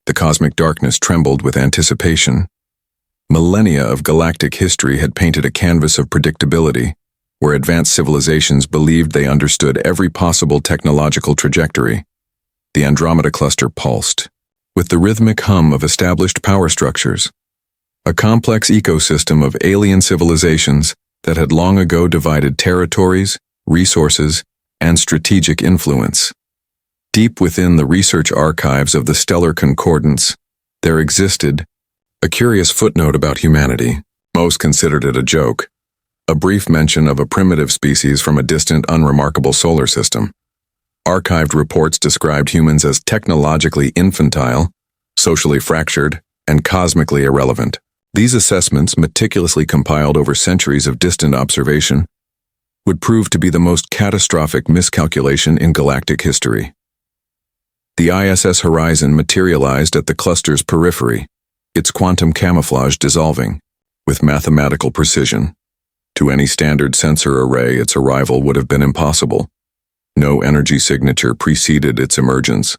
The cosmic darkness trembled with anticipation. Millennia of galactic history had painted a canvas of predictability, where advanced civilizations believed they understood every possible technological trajectory. The Andromeda cluster pulsed, with the rhythmic hum of established power structures, a complex ecosystem of alien civilizations that had long ago divided territories, resources, and strategic influence. Deep within the research archives of the Stellar Concordance, there existed a curious footnote about humanity. Most considered it a joke, a brief mention of a primitive species from a distant, unremarkable solar system. Archived reports described humans as technologically infantile, socially fractured, and cosmically irrelevant. These assessments, meticulously compiled over centuries of distant observation, would prove to be the most catastrophic miscalculation in galactic history. The ISS Horizon materialized at the cluster's periphery, its quantum camouflage dissolving, with mathematical precision. To any standard sensor array, its arrival would have been impossible. No energy signature preceded its emergence.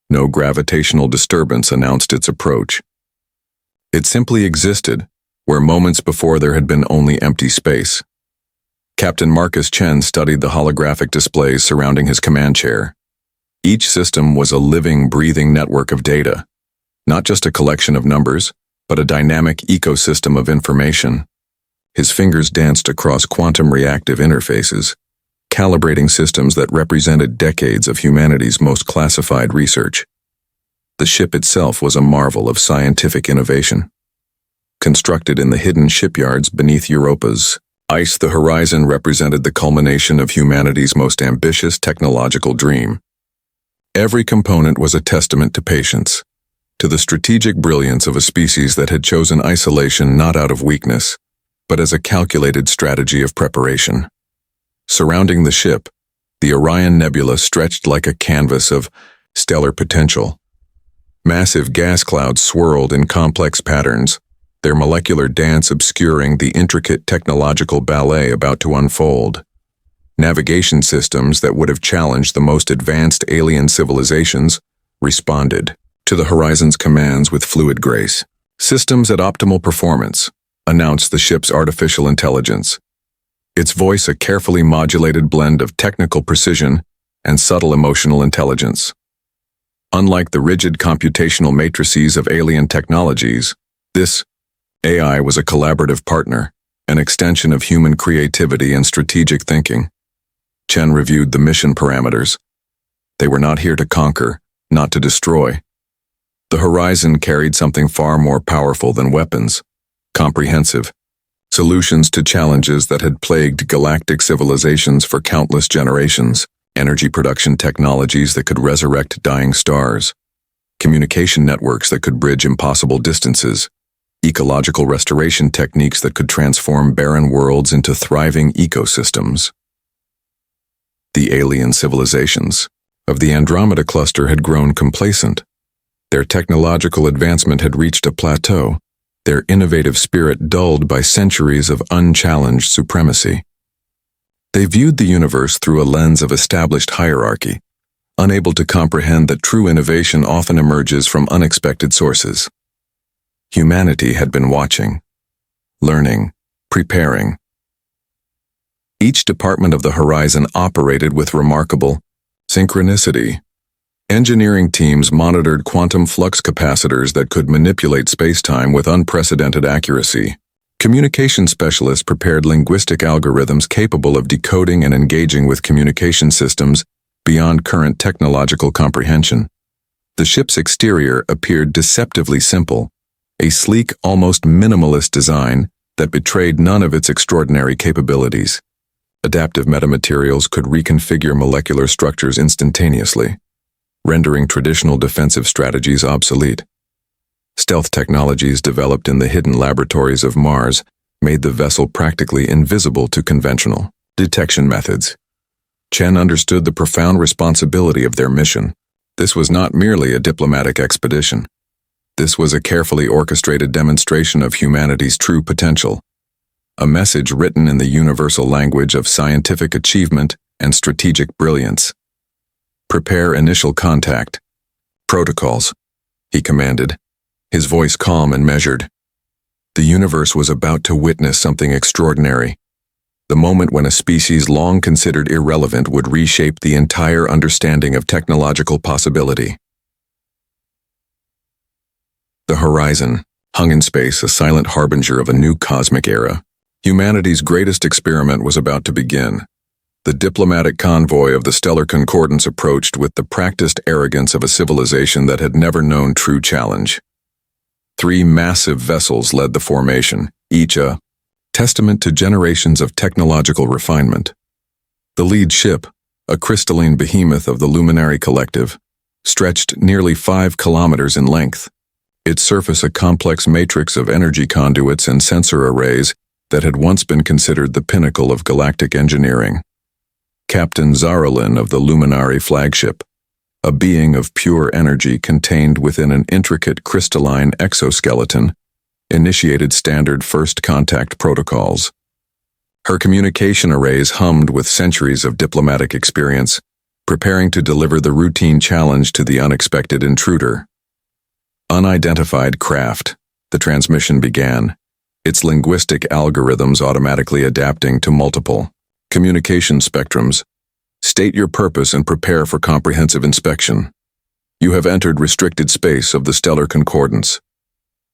No gravitational disturbance announced its approach. It simply existed, where moments before there had been only empty space. Captain Marcus Chen studied the holographic displays surrounding his command chair. Each system was a living, breathing network of data, not just a collection of numbers, but a dynamic ecosystem of information. His fingers danced across quantum reactive interfaces, calibrating systems that represented decades of humanity's most classified research. The ship itself was a marvel of scientific innovation. Constructed in the hidden shipyards beneath Europa's ice, the Horizon represented the culmination of humanity's most ambitious technological dream. Every component was a testament to patience, to the strategic brilliance of a species that had chosen isolation not out of weakness, but as a calculated strategy of preparation. Surrounding the ship, the Orion Nebula stretched like a canvas of stellar potential. Massive gas clouds swirled in complex patterns, their molecular dance obscuring the intricate technological ballet about to unfold. Navigation systems that would have challenged the most advanced alien civilizations responded to the Horizon's commands with fluid grace. Systems at optimal performance, announced the ship's artificial intelligence, its voice a carefully modulated blend of technical precision and subtle emotional intelligence. Unlike the rigid computational matrices of alien technologies, this AI was a collaborative partner, an extension of human creativity and strategic thinking. Chen reviewed the mission parameters. They were not here to conquer, not to destroy. The Horizon carried something far more powerful than weapons, comprehensive solutions to challenges that had plagued galactic civilizations for countless generations, energy production technologies that could resurrect dying stars, communication networks that could bridge impossible distances, ecological restoration techniques that could transform barren worlds into thriving ecosystems. The alien civilizations of the Andromeda cluster had grown complacent. Their technological advancement had reached a plateau, their innovative spirit dulled by centuries of unchallenged supremacy. They viewed the universe through a lens of established hierarchy, unable to comprehend that true innovation often emerges from unexpected sources. Humanity had been watching, learning, preparing. Each department of the Horizon operated with remarkable synchronicity. Engineering teams monitored quantum flux capacitors that could manipulate spacetime with unprecedented accuracy. Communication specialists prepared linguistic algorithms capable of decoding and engaging with communication systems beyond current technological comprehension. The ship's exterior appeared deceptively simple, a sleek, almost minimalist design that betrayed none of its extraordinary capabilities. Adaptive metamaterials could reconfigure molecular structures instantaneously, rendering traditional defensive strategies obsolete. Stealth technologies developed in the hidden laboratories of Mars made the vessel practically invisible to conventional detection methods. Chen understood the profound responsibility of their mission. This was not merely a diplomatic expedition. This was a carefully orchestrated demonstration of humanity's true potential, a message written in the universal language of scientific achievement and strategic brilliance. Prepare initial contact. Protocols. he commanded, his voice calm and measured. The universe was about to witness something extraordinary, the moment when a species long considered irrelevant would reshape the entire understanding of technological possibility. The horizon hung in space, a silent harbinger of a new cosmic era. Humanity's greatest experiment was about to begin. The diplomatic convoy of the Stellar Concordance approached with the practiced arrogance of a civilization that had never known true challenge. 3 massive vessels led the formation, each a testament to generations of technological refinement. The lead ship, a crystalline behemoth of the Luminary Collective, stretched nearly 5 kilometers in length, its surface a complex matrix of energy conduits and sensor arrays that had once been considered the pinnacle of galactic engineering. Captain Zaralin of the Luminary flagship, a being of pure energy contained within an intricate crystalline exoskeleton, initiated standard first contact protocols. Her communication arrays hummed with centuries of diplomatic experience, preparing to deliver the routine challenge to the unexpected intruder. Unidentified craft, the transmission began, its linguistic algorithms automatically adapting to multiple communication spectrums. State your purpose and prepare for comprehensive inspection. You have entered restricted space of the Stellar Concordance.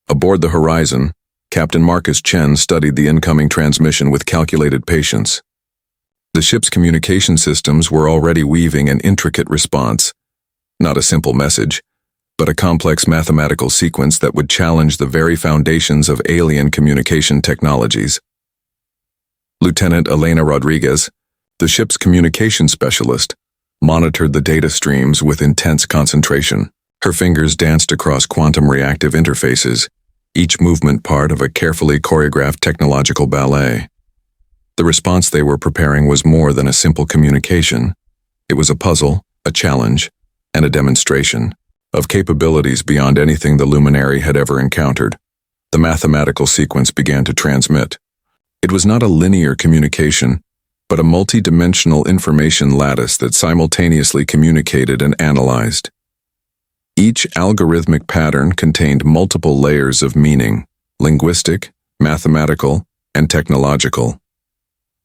Aboard the Horizon, Captain Marcus Chen studied the incoming transmission with calculated patience. The ship's communication systems were already weaving an intricate response, not a simple message, but a complex mathematical sequence that would challenge the very foundations of alien communication technologies. Lieutenant Elena Rodriguez, the ship's communication specialist, monitored the data streams with intense concentration. Her fingers danced across quantum reactive interfaces, each movement part of a carefully choreographed technological ballet. The response they were preparing was more than a simple communication. It was a puzzle, a challenge, and a demonstration of capabilities beyond anything the Luminary had ever encountered. The mathematical sequence began to transmit. It was not a linear communication, but a multi-dimensional information lattice that simultaneously communicated and analyzed. Each algorithmic pattern contained multiple layers of meaning, linguistic, mathematical, and technological.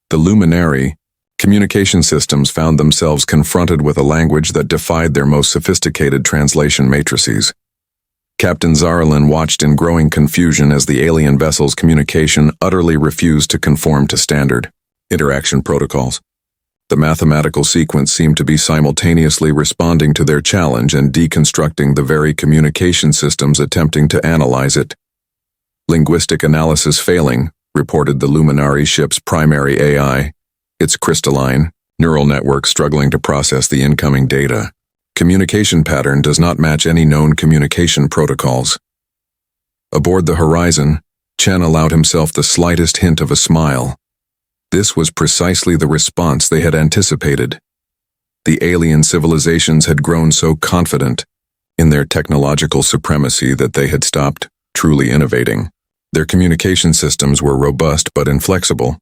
The Luminary communication systems found themselves confronted with a language that defied their most sophisticated translation matrices. Captain Zaralin watched in growing confusion as the alien vessel's communication utterly refused to conform to standard interaction protocols. The mathematical sequence seemed to be simultaneously responding to their challenge and deconstructing the very communication systems attempting to analyze it. Linguistic analysis failing, reported the Luminary ship's primary AI, its crystalline, neural network struggling to process the incoming data. Communication pattern does not match any known communication protocols. Aboard the Horizon, Chen allowed himself the slightest hint of a smile. This was precisely the response they had anticipated. The alien civilizations had grown so confident in their technological supremacy that they had stopped truly innovating. Their communication systems were robust but inflexible,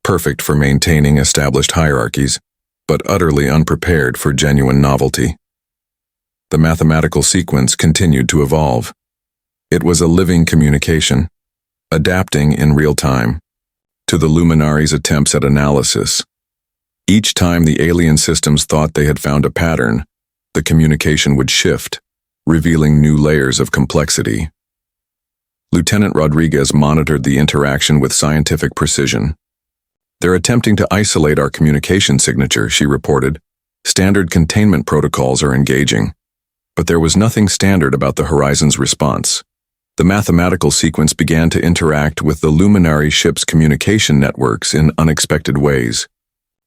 perfect for maintaining established hierarchies, but utterly unprepared for genuine novelty. The mathematical sequence continued to evolve. It was a living communication, adapting in real time to the Luminary's attempts at analysis. Each time the alien systems thought they had found a pattern, the communication would shift, revealing new layers of complexity. Lieutenant Rodriguez monitored the interaction with scientific precision. "They're attempting to isolate our communication signature," she reported. "Standard containment protocols are engaging." But there was nothing standard about the Horizon's response. The mathematical sequence began to interact with the Luminary ship's communication networks in unexpected ways.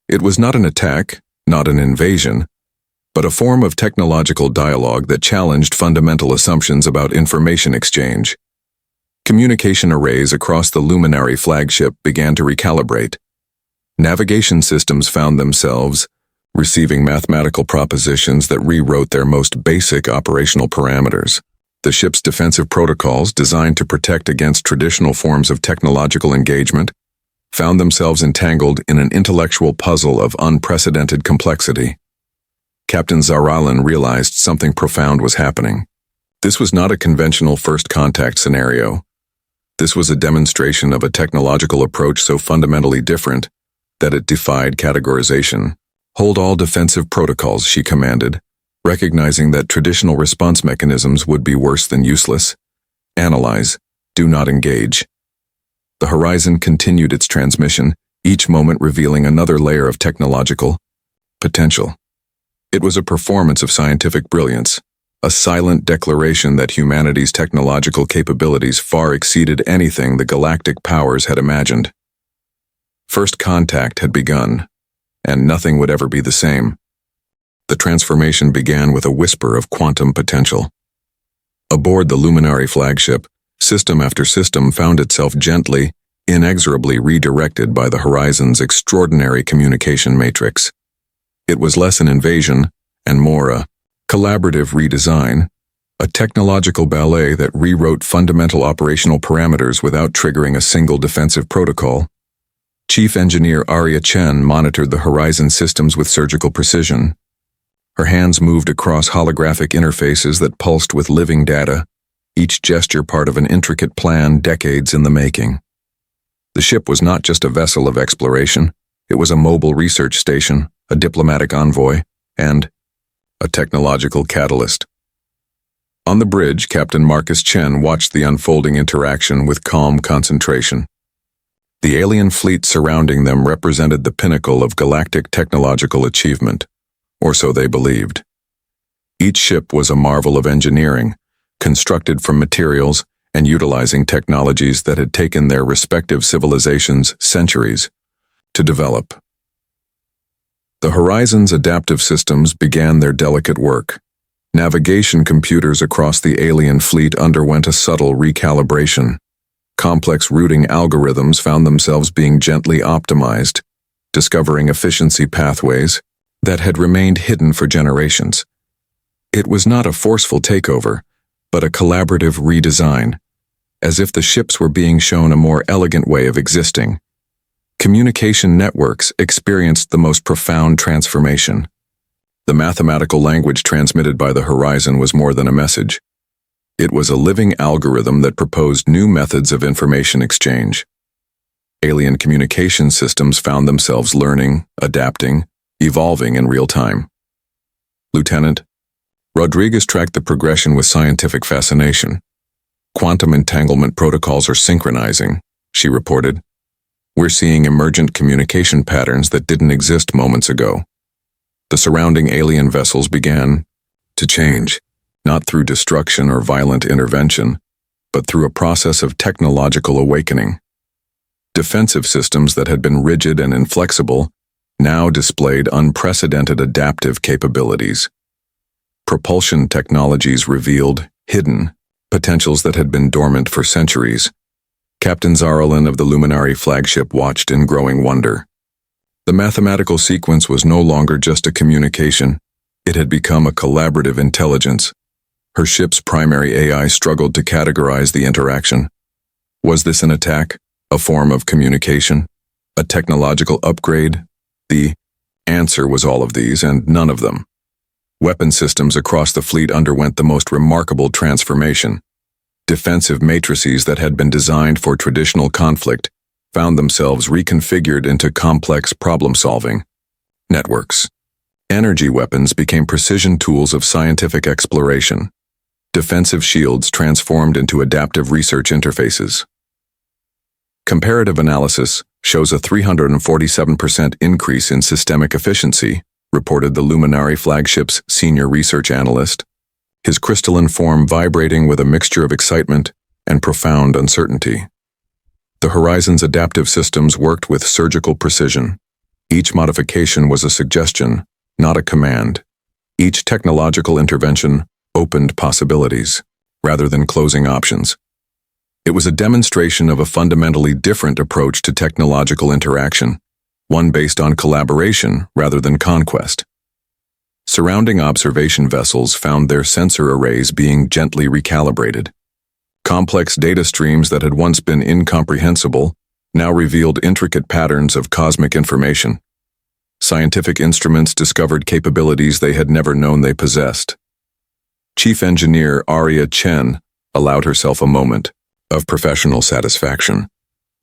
It was not an attack, not an invasion, but a form of technological dialogue that challenged fundamental assumptions about information exchange. Communication arrays across the Luminary flagship began to recalibrate. Navigation systems found themselves receiving mathematical propositions that rewrote their most basic operational parameters. The ship's defensive protocols, designed to protect against traditional forms of technological engagement, found themselves entangled in an intellectual puzzle of unprecedented complexity. Captain Zaralin realized something profound was happening. This was not a conventional first contact scenario. This was a demonstration of a technological approach so fundamentally different that it defied categorization. Hold all defensive protocols, she commanded, recognizing that traditional response mechanisms would be worse than useless. Analyze, do not engage. The Horizon continued its transmission, each moment revealing another layer of technological potential. It was a performance of scientific brilliance, a silent declaration that humanity's technological capabilities far exceeded anything the galactic powers had imagined. First contact had begun, and nothing would ever be the same. The transformation began with a whisper of quantum potential. Aboard the Luminary flagship, system after system found itself gently, inexorably redirected by the Horizon's extraordinary communication matrix. It was less an invasion, and more a collaborative redesign, a technological ballet that rewrote fundamental operational parameters without triggering a single defensive protocol. Chief Engineer Arya Chen monitored the Horizon systems with surgical precision. Her hands moved across holographic interfaces that pulsed with living data, each gesture part of an intricate plan decades in the making. The ship was not just a vessel of exploration, it was a mobile research station, a diplomatic envoy, and a technological catalyst. On the bridge, Captain Marcus Chen watched the unfolding interaction with calm concentration. The alien fleet surrounding them represented the pinnacle of galactic technological achievement, or so they believed. Each ship was a marvel of engineering, constructed from materials and utilizing technologies that had taken their respective civilizations centuries to develop. The Horizon's adaptive systems began their delicate work. Navigation computers across the alien fleet underwent a subtle recalibration. Complex routing algorithms found themselves being gently optimized, discovering efficiency pathways that had remained hidden for generations. It was not a forceful takeover, but a collaborative redesign, as if the ships were being shown a more elegant way of existing. Communication networks experienced the most profound transformation. The mathematical language transmitted by the Horizon was more than a message. It was a living algorithm that proposed new methods of information exchange. Alien communication systems found themselves learning, adapting, evolving in real time. Lieutenant Rodriguez tracked the progression with scientific fascination. Quantum entanglement protocols are synchronizing, she reported. We're seeing emergent communication patterns that didn't exist moments ago. The surrounding alien vessels began to change, not through destruction or violent intervention, but through a process of technological awakening. Defensive systems that had been rigid and inflexible now displayed unprecedented adaptive capabilities. Propulsion technologies revealed hidden potentials that had been dormant for centuries. Captain Zaralin of the Luminary flagship watched in growing wonder. The mathematical sequence was no longer just a communication. It had become a collaborative intelligence. Her ship's primary AI struggled to categorize the interaction. Was this an attack, a form of communication, a technological upgrade? The answer was all of these and none of them. Weapon systems across the fleet underwent the most remarkable transformation. Defensive matrices that had been designed for traditional conflict found themselves reconfigured into complex problem-solving networks. Energy weapons became precision tools of scientific exploration. Defensive shields transformed into adaptive research interfaces. Comparative analysis shows a 347% increase in systemic efficiency, reported the Luminary flagship's senior research analyst, his crystalline form vibrating with a mixture of excitement and profound uncertainty. The Horizon's adaptive systems worked with surgical precision. Each modification was a suggestion, not a command. Each technological intervention opened possibilities, rather than closing options. It was a demonstration of a fundamentally different approach to technological interaction, one based on collaboration rather than conquest. Surrounding observation vessels found their sensor arrays being gently recalibrated. Complex data streams that had once been incomprehensible now revealed intricate patterns of cosmic information. Scientific instruments discovered capabilities they had never known they possessed. Chief Engineer Arya Chen allowed herself a moment of professional satisfaction.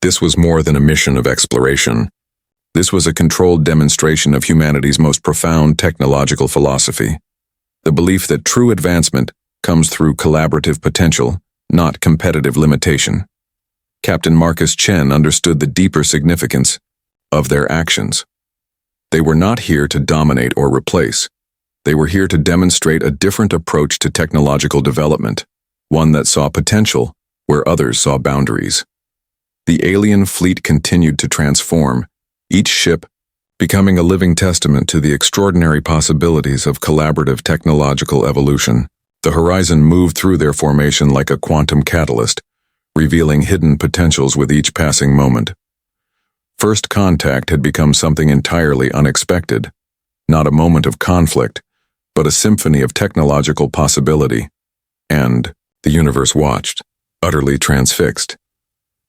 This was more than a mission of exploration. This was a controlled demonstration of humanity's most profound technological philosophy. The belief that true advancement comes through collaborative potential, not competitive limitation. Captain Marcus Chen understood the deeper significance of their actions. They were not here to dominate or replace. They were here to demonstrate a different approach to technological development, one that saw potential where others saw boundaries. The alien fleet continued to transform, each ship becoming a living testament to the extraordinary possibilities of collaborative technological evolution. The horizon moved through their formation like a quantum catalyst, revealing hidden potentials with each passing moment. First contact had become something entirely unexpected, not a moment of conflict, but a symphony of technological possibility. And the universe watched, utterly transfixed.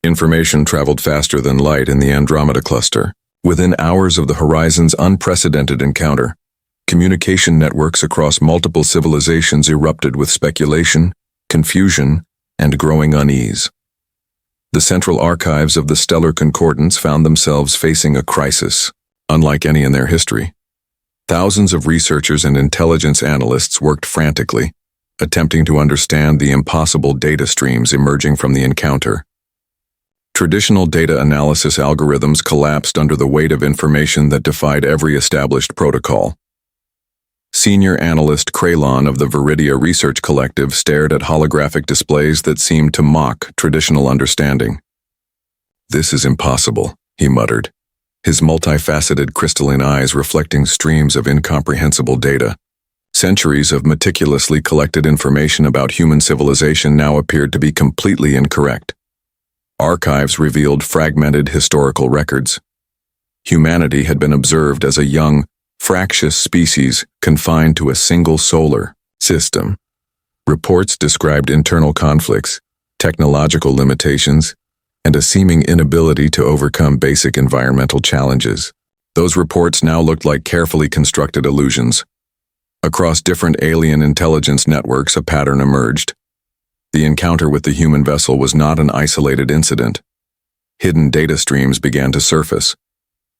Information traveled faster than light in the Andromeda cluster. Within hours of the horizon's unprecedented encounter, communication networks across multiple civilizations erupted with speculation, confusion, and growing unease. The central archives of the Stellar Concordance found themselves facing a crisis, unlike any in their history. Thousands of researchers and intelligence analysts worked frantically, attempting to understand the impossible data streams emerging from the encounter. Traditional data analysis algorithms collapsed under the weight of information that defied every established protocol. Senior analyst Kraylon of the Viridia Research Collective stared at holographic displays that seemed to mock traditional understanding. "This is impossible," he muttered, his multifaceted crystalline eyes reflecting streams of incomprehensible data. Centuries of meticulously collected information about human civilization now appeared to be completely incorrect. Archives revealed fragmented historical records. Humanity had been observed as a young, fractious species confined to a single solar system. Reports described internal conflicts, technological limitations, and a seeming inability to overcome basic environmental challenges. Those reports now looked like carefully constructed illusions. Across different alien intelligence networks, a pattern emerged. The encounter with the human vessel was not an isolated incident. Hidden data streams began to surface.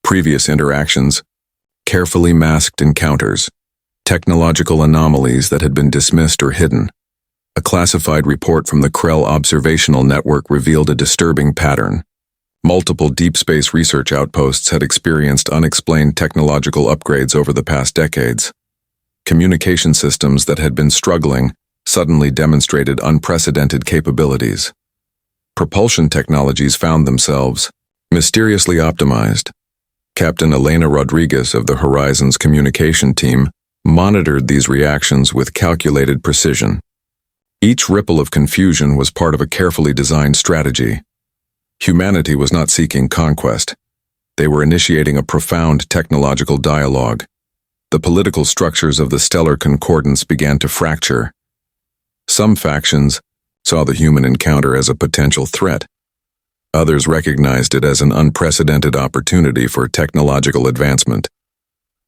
Previous interactions, carefully masked encounters, technological anomalies that had been dismissed or hidden. A classified report from the Krell Observational Network revealed a disturbing pattern. Multiple deep space research outposts had experienced unexplained technological upgrades over the past decades. Communication systems that had been struggling suddenly demonstrated unprecedented capabilities. Propulsion technologies found themselves mysteriously optimized. Captain Elena Rodriguez of the Horizon's communication team monitored these reactions with calculated precision. Each ripple of confusion was part of a carefully designed strategy. Humanity was not seeking conquest. They were initiating a profound technological dialogue. The political structures of the Stellar Concordance began to fracture. Some factions saw the human encounter as a potential threat. Others recognized it as an unprecedented opportunity for technological advancement.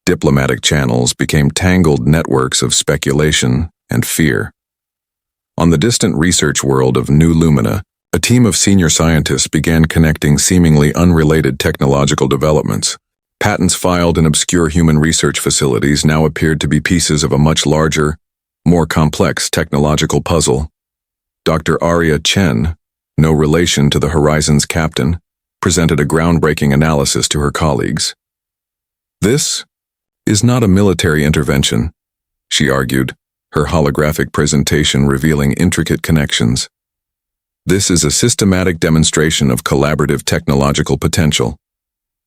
Diplomatic channels became tangled networks of speculation and fear. On the distant research world of New Lumina, a team of senior scientists began connecting seemingly unrelated technological developments. Patents filed in obscure human research facilities now appeared to be pieces of a much larger, more complex technological puzzle. Dr. Arya Chen, no relation to the Horizon's captain, presented a groundbreaking analysis to her colleagues. "This is not a military intervention," she argued, her holographic presentation revealing intricate connections. "This is a systematic demonstration of collaborative technological potential."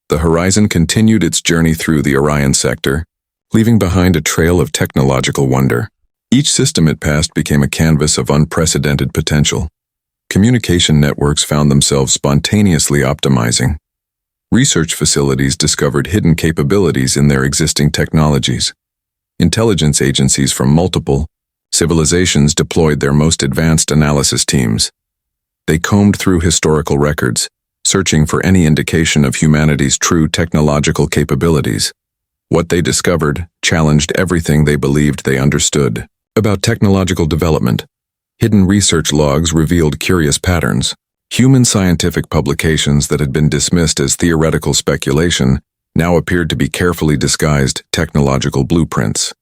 The Horizon continued its journey through the Orion sector, leaving behind a trail of technological wonder. Each system it passed became a canvas of unprecedented potential. Communication networks found themselves spontaneously optimizing. Research facilities discovered hidden capabilities in their existing technologies. Intelligence agencies from multiple civilizations deployed their most advanced analysis teams. They combed through historical records, searching for any indication of humanity's true technological capabilities. What they discovered challenged everything they believed they understood. About technological development, hidden research logs revealed curious patterns. Human scientific publications that had been dismissed as theoretical speculation now appeared to be carefully disguised technological blueprints.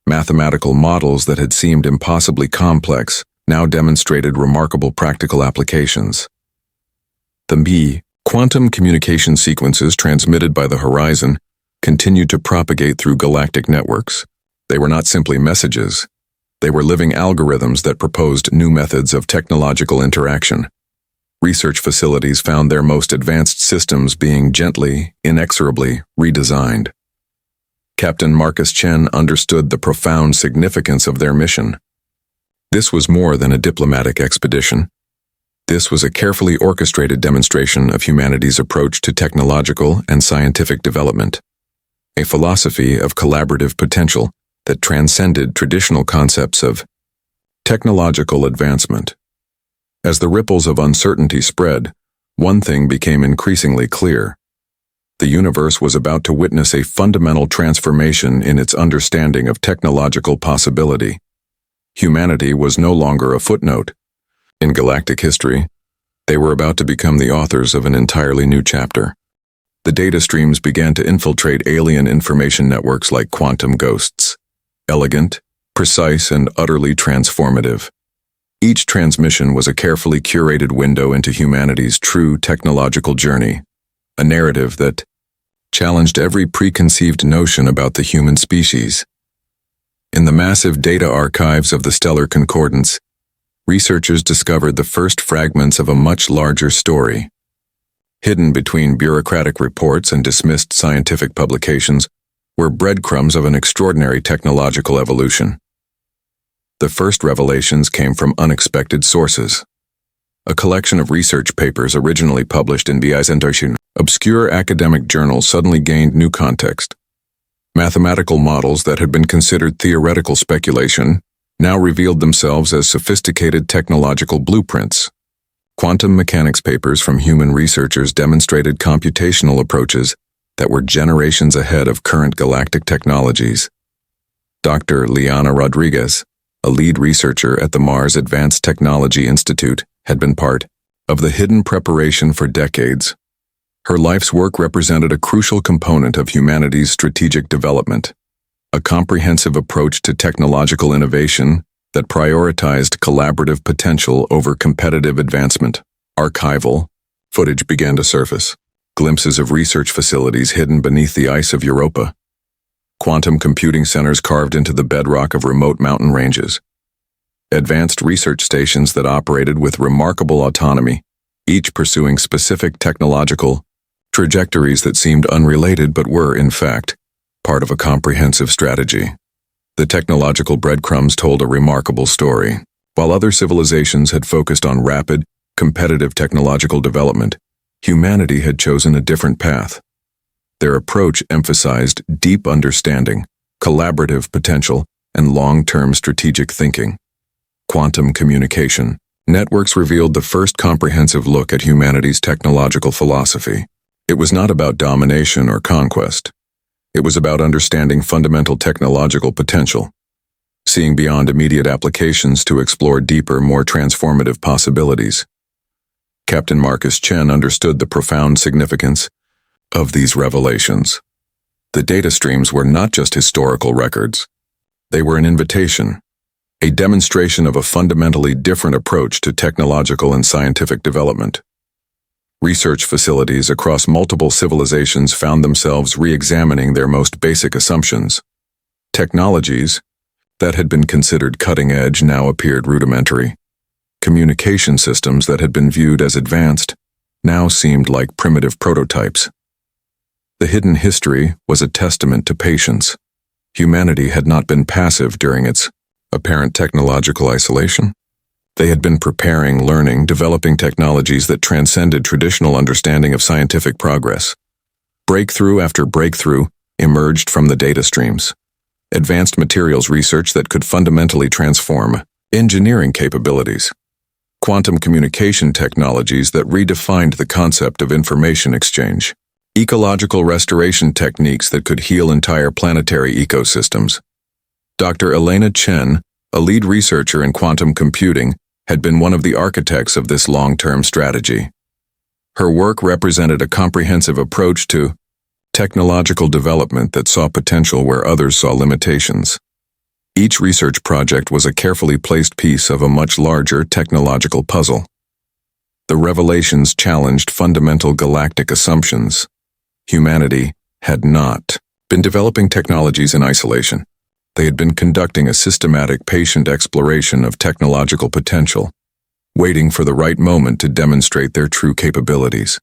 Mathematical models that had seemed impossibly complex now demonstrated remarkable practical applications. The quantum communication sequences transmitted by the horizon continued to propagate through galactic networks. They were not simply messages. They were living algorithms that proposed new methods of technological interaction. Research facilities found their most advanced systems being gently, inexorably redesigned. Captain Marcus Chen understood the profound significance of their mission. This was more than a diplomatic expedition. This was a carefully orchestrated demonstration of humanity's approach to technological and scientific development, a philosophy of collaborative potential that transcended traditional concepts of technological advancement. As the ripples of uncertainty spread, one thing became increasingly clear. The universe was about to witness a fundamental transformation in its understanding of technological possibility. Humanity was no longer a footnote. In galactic history, they were about to become the authors of an entirely new chapter. The data streams began to infiltrate alien information networks like quantum ghosts. Elegant, precise, and utterly transformative. Each transmission was a carefully curated window into humanity's true technological journey, a narrative that challenged every preconceived notion about the human species. In the massive data archives of the Stellar Concordance, researchers discovered the first fragments of a much larger story. Hidden between bureaucratic reports and dismissed scientific publications were breadcrumbs of an extraordinary technological evolution. The first revelations came from unexpected sources. A collection of research papers originally published in Narration, obscure academic journals suddenly gained new context. Mathematical models that had been considered theoretical speculation now revealed themselves as sophisticated technological blueprints. Quantum mechanics papers from human researchers demonstrated computational approaches that were generations ahead of current galactic technologies. Dr. Liana Rodriguez, a lead researcher at the Mars Advanced Technology Institute, had been part of the hidden preparation for decades. Her life's work represented a crucial component of humanity's strategic development, a comprehensive approach to technological innovation that prioritized collaborative potential over competitive advancement. Archival footage began to surface, glimpses of research facilities hidden beneath the ice of Europa, quantum computing centers carved into the bedrock of remote mountain ranges, advanced research stations that operated with remarkable autonomy, each pursuing specific technological trajectories that seemed unrelated but were, in fact, part of a comprehensive strategy. The technological breadcrumbs told a remarkable story. While other civilizations had focused on rapid, competitive technological development, humanity had chosen a different path. Their approach emphasized deep understanding, collaborative potential, and long-term strategic thinking. Quantum communication networks revealed the first comprehensive look at humanity's technological philosophy. It was not about domination or conquest. It was about understanding fundamental technological potential, seeing beyond immediate applications to explore deeper, more transformative possibilities. Captain Marcus Chen understood the profound significance of these revelations. The data streams were not just historical records. They were an invitation, a demonstration of a fundamentally different approach to technological and scientific development. Research facilities across multiple civilizations found themselves re-examining their most basic assumptions. Technologies that had been considered cutting-edge now appeared rudimentary. Communication systems that had been viewed as advanced now seemed like primitive prototypes. The hidden history was a testament to patience. Humanity had not been passive during its apparent technological isolation. They had been preparing, learning, developing technologies that transcended traditional understanding of scientific progress. Breakthrough after breakthrough emerged from the data streams. Advanced materials research that could fundamentally transform engineering capabilities. Quantum communication technologies that redefined the concept of information exchange. Ecological restoration techniques that could heal entire planetary ecosystems. Dr. Elena Chen, a lead researcher in quantum computing, had been one of the architects of this long-term strategy. Her work represented a comprehensive approach to technological development that saw potential where others saw limitations. Each research project was a carefully placed piece of a much larger technological puzzle. The revelations challenged fundamental galactic assumptions. Humanity had not been developing technologies in isolation. They had been conducting a systematic, patient exploration of technological potential, waiting for the right moment to demonstrate their true capabilities.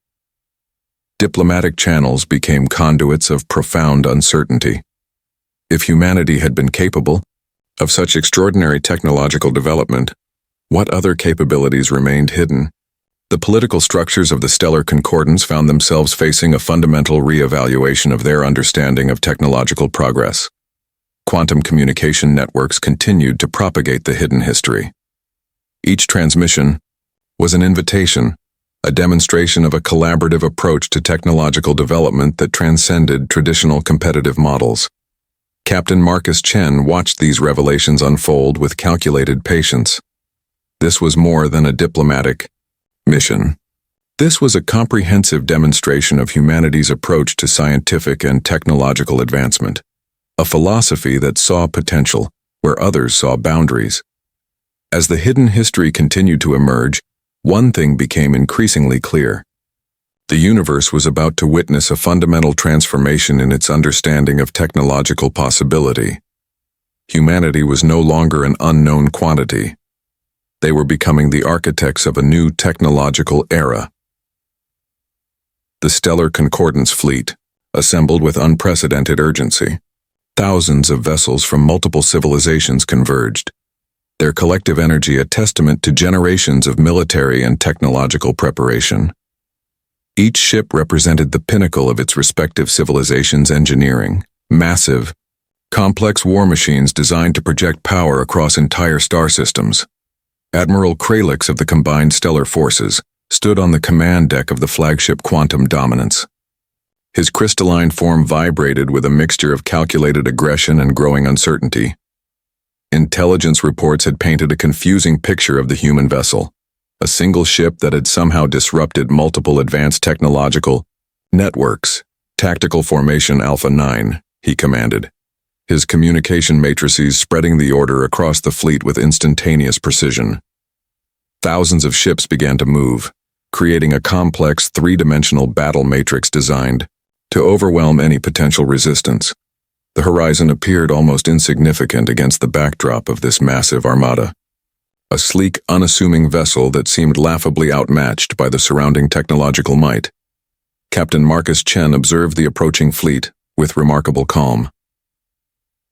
Diplomatic channels became conduits of profound uncertainty. If humanity had been capable of such extraordinary technological development, what other capabilities remained hidden? The political structures of the stellar concordance found themselves facing a fundamental re-evaluation of their understanding of technological progress. Quantum communication networks continued to propagate the hidden history. Each transmission was an invitation, a demonstration of a collaborative approach to technological development that transcended traditional competitive models. Captain Marcus Chen watched these revelations unfold with calculated patience. This was more than a diplomatic mission. This was a comprehensive demonstration of humanity's approach to scientific and technological advancement, a philosophy that saw potential where others saw boundaries. As the hidden history continued to emerge, one thing became increasingly clear. The universe was about to witness a fundamental transformation in its understanding of technological possibility. Humanity was no longer an unknown quantity. They were becoming the architects of a new technological era. The stellar concordance fleet assembled with unprecedented urgency. Thousands of vessels from multiple civilizations converged, their collective energy a testament to generations of military and technological preparation. Each ship represented the pinnacle of its respective civilization's engineering, massive, complex war machines designed to project power across entire star systems. Admiral Kralix of the Combined Stellar Forces stood on the command deck of the flagship Quantum Dominance. His crystalline form vibrated with a mixture of calculated aggression and growing uncertainty. Intelligence reports had painted a confusing picture of the human vessel, a single ship that had somehow disrupted multiple advanced technological networks. Tactical Formation Alpha 9, he commanded, his communication matrices spreading the order across the fleet with instantaneous precision. Thousands of ships began to move, creating a complex three-dimensional battle matrix designed to overwhelm any potential resistance. The horizon appeared almost insignificant against the backdrop of this massive armada. A sleek, unassuming vessel that seemed laughably outmatched by the surrounding technological might. Captain Marcus Chen observed the approaching fleet with remarkable calm.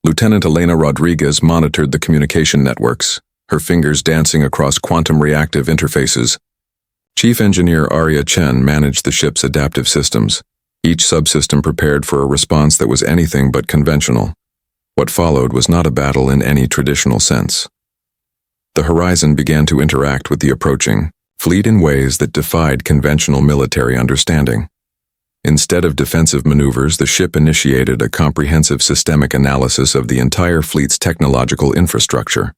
Lieutenant Elena Rodriguez monitored the communication networks, her fingers dancing across quantum reactive interfaces. Chief Engineer Arya Chen managed the ship's adaptive systems, each subsystem prepared for a response that was anything but conventional. What followed was not a battle in any traditional sense. The horizon began to interact with the approaching fleet in ways that defied conventional military understanding. Instead of defensive maneuvers, the ship initiated a comprehensive systemic analysis of the entire fleet's technological infrastructure.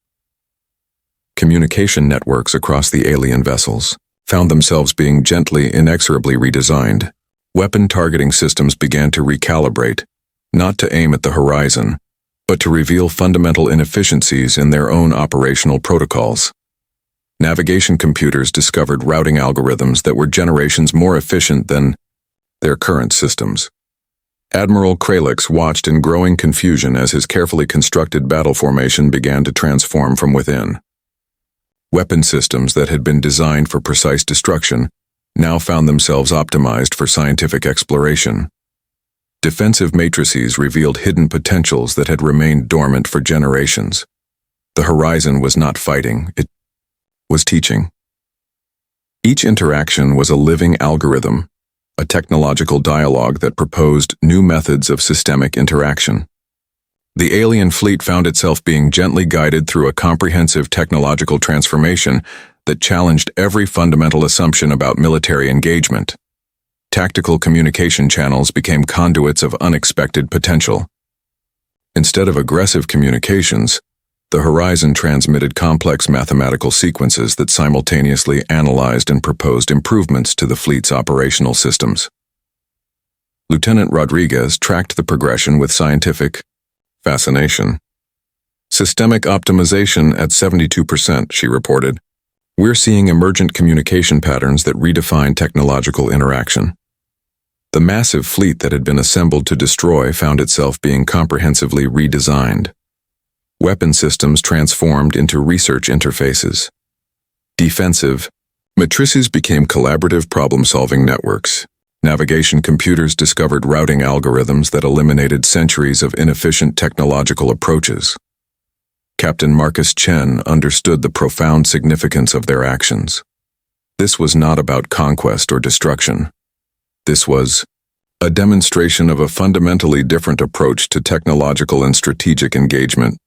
Communication networks across the alien vessels found themselves being gently, inexorably redesigned. Weapon targeting systems began to recalibrate, not to aim at the horizon, but to reveal fundamental inefficiencies in their own operational protocols. Navigation computers discovered routing algorithms that were generations more efficient than their current systems. Admiral Kralix watched in growing confusion as his carefully constructed battle formation began to transform from within. Weapon systems that had been designed for precise destruction now found themselves optimized for scientific exploration. Defensive matrices revealed hidden potentials that had remained dormant for generations. The horizon was not fighting, it was teaching. Each interaction was a living algorithm, a technological dialogue that proposed new methods of systemic interaction. The alien fleet found itself being gently guided through a comprehensive technological transformation that challenged every fundamental assumption about military engagement. Tactical communication channels became conduits of unexpected potential. Instead of aggressive communications, The horizon transmitted complex mathematical sequences that simultaneously analyzed and proposed improvements to the fleet's operational systems. Lieutenant Rodriguez tracked the progression with scientific fascination. "Systemic optimization at 72%, she reported. "We're seeing emergent communication patterns that redefine technological interaction." The massive fleet that had been assembled to destroy found itself being comprehensively redesigned. Weapon systems transformed into research interfaces. Defensive matrices became collaborative problem-solving networks. Navigation computers discovered routing algorithms that eliminated centuries of inefficient technological approaches. Captain Marcus Chen understood the profound significance of their actions. This was not about conquest or destruction. This was a demonstration of a fundamentally different approach to technological and strategic engagement.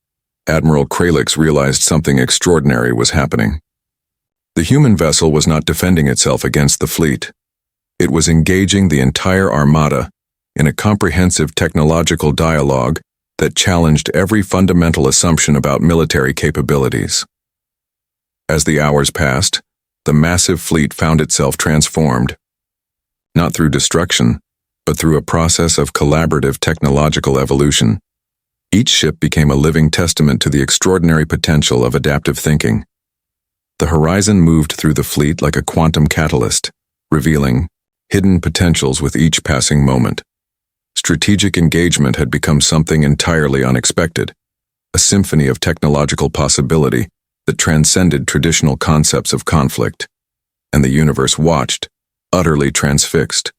Admiral Kralix realized something extraordinary was happening. The human vessel was not defending itself against the fleet. It was engaging the entire armada in a comprehensive technological dialogue that challenged every fundamental assumption about military capabilities. As the hours passed, the massive fleet found itself transformed, not through destruction, but through a process of collaborative technological evolution. Each ship became a living testament to the extraordinary potential of adaptive thinking. The horizon moved through the fleet like a quantum catalyst, revealing hidden potentials with each passing moment. Strategic engagement had become something entirely unexpected, a symphony of technological possibility that transcended traditional concepts of conflict, and the universe watched, utterly transfixed,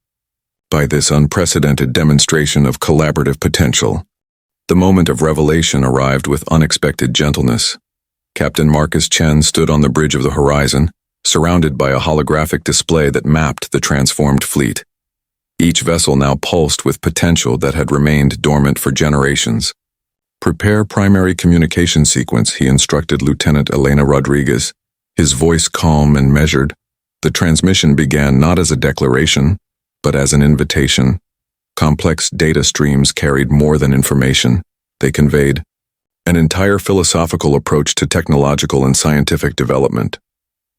by this unprecedented demonstration of collaborative potential. The moment of revelation arrived with unexpected gentleness. Captain Marcus Chen stood on the bridge of the horizon, surrounded by a holographic display that mapped the transformed fleet. Each vessel now pulsed with potential that had remained dormant for generations. "Prepare primary communication sequence," he instructed Lieutenant Elena Rodriguez, his voice calm and measured. The transmission began not as a declaration, but as an invitation. Complex data streams carried more than information. They conveyed an entire philosophical approach to technological and scientific development.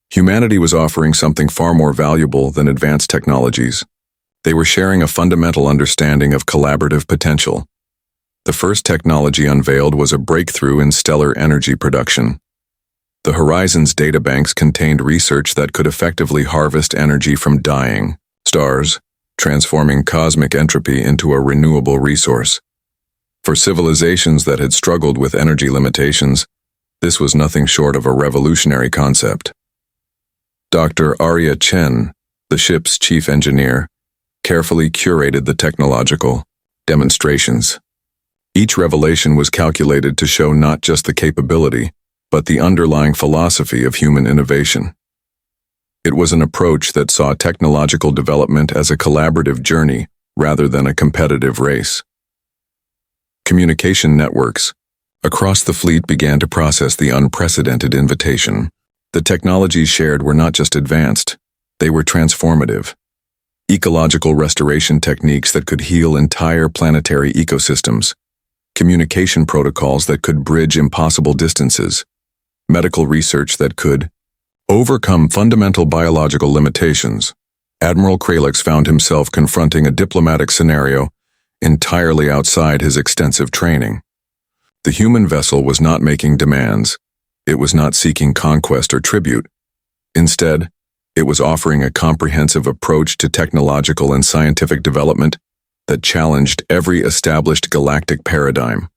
Humanity was offering something far more valuable than advanced technologies. They were sharing a fundamental understanding of collaborative potential. The first technology unveiled was a breakthrough in stellar energy production. The Horizon's databanks contained research that could effectively harvest energy from dying stars, transforming cosmic entropy into a renewable resource. For civilizations that had struggled with energy limitations, this was nothing short of a revolutionary concept. Dr. Arya Chen, the ship's chief engineer, carefully curated the technological demonstrations. Each revelation was calculated to show not just the capability, but the underlying philosophy of human innovation. It was an approach that saw technological development as a collaborative journey rather than a competitive race. Communication networks across the fleet began to process the unprecedented invitation. The technologies shared were not just advanced, they were transformative. Ecological restoration techniques that could heal entire planetary ecosystems, communication protocols that could bridge impossible distances, medical research that could overcome fundamental biological limitations. Admiral Kralix found himself confronting a diplomatic scenario entirely outside his extensive training. The human vessel was not making demands. It was not seeking conquest or tribute. Instead, it was offering a comprehensive approach to technological and scientific development that challenged every established galactic paradigm.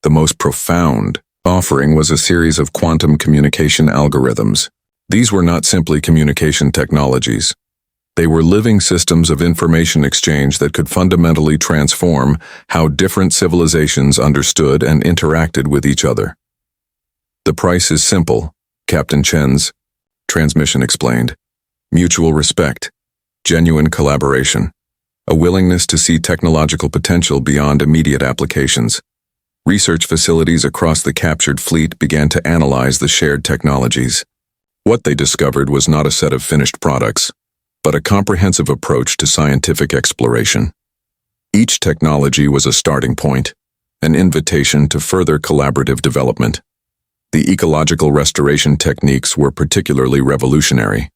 The most profound offering was a series of quantum communication algorithms. These were not simply communication technologies. They were living systems of information exchange that could fundamentally transform how different civilizations understood and interacted with each other. "The price is simple," Captain Chen's transmission explained. "Mutual respect, genuine collaboration, a willingness to see technological potential beyond immediate applications." Research facilities across the captured fleet began to analyze the shared technologies. What they discovered was not a set of finished products, but a comprehensive approach to scientific exploration. Each technology was a starting point, an invitation to further collaborative development. The ecological restoration techniques were particularly revolutionary.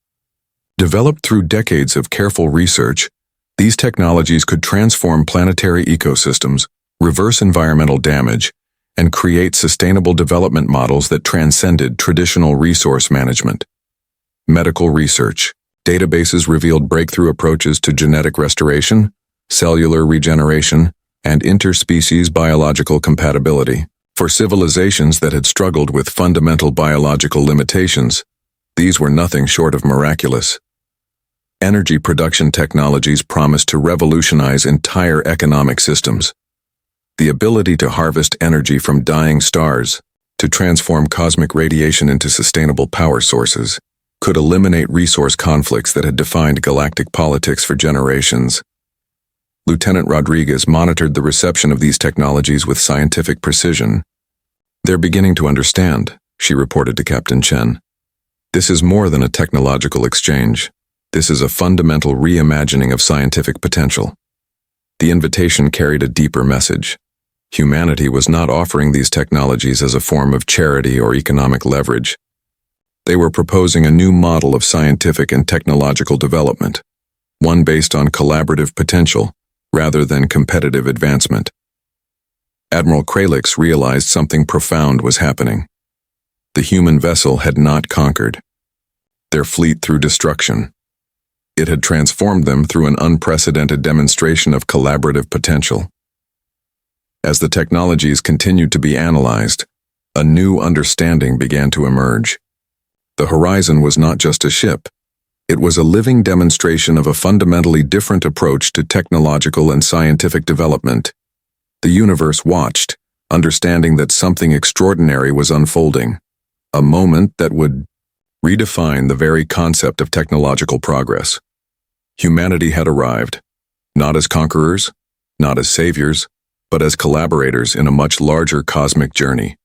Developed through decades of careful research, these technologies could transform planetary ecosystems, reverse environmental damage, and create sustainable development models that transcended traditional resource management. Medical research. Databases revealed breakthrough approaches to genetic restoration, cellular regeneration, and interspecies biological compatibility. For civilizations that had struggled with fundamental biological limitations, these were nothing short of miraculous. Energy production technologies promised to revolutionize entire economic systems. The ability to harvest energy from dying stars, to transform cosmic radiation into sustainable power sources, could eliminate resource conflicts that had defined galactic politics for generations. Lieutenant Rodriguez monitored the reception of these technologies with scientific precision. "They're beginning to understand," she reported to Captain Chen. "This is more than a technological exchange. This is a fundamental reimagining of scientific potential." The invitation carried a deeper message. Humanity was not offering these technologies as a form of charity or economic leverage. They were proposing a new model of scientific and technological development, one based on collaborative potential rather than competitive advancement. Admiral Kralix realized something profound was happening. The human vessel had not conquered their fleet through destruction. It had transformed them through an unprecedented demonstration of collaborative potential. As the technologies continued to be analyzed, a new understanding began to emerge. The Horizon was not just a ship. It was a living demonstration of a fundamentally different approach to technological and scientific development. The universe watched, understanding that something extraordinary was unfolding, a moment that would redefine the very concept of technological progress. Humanity had arrived, not as conquerors, not as saviors, but as collaborators in a much larger cosmic journey.